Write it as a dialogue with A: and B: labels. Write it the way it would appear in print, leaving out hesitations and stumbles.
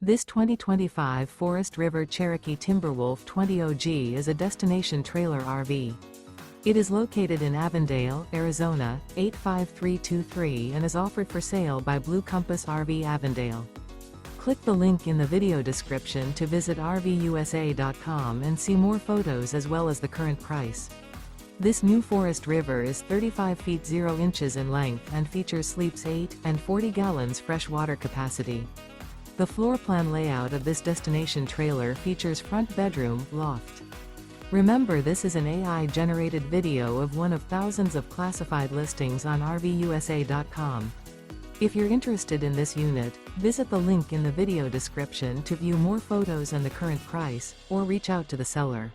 A: This 2025 Forest River Cherokee Timberwolf 20 OG is a destination trailer RV. It is located in Avondale, Arizona, 85323 and is offered for sale by Blue Compass RV Avondale. Click the link in the video description to visit RVUSA.com and see more photos as well as the current price. This new Forest River is 35 feet 0 inches in length and features sleeps 8 and 40 gallons fresh water capacity. The floor plan layout of this destination trailer features front bedroom, loft. Remember, this is an AI-generated video of one of thousands of classified listings on RVUSA.com. If you're interested in this unit, visit the link in the video description to view more photos and the current price, or reach out to the seller.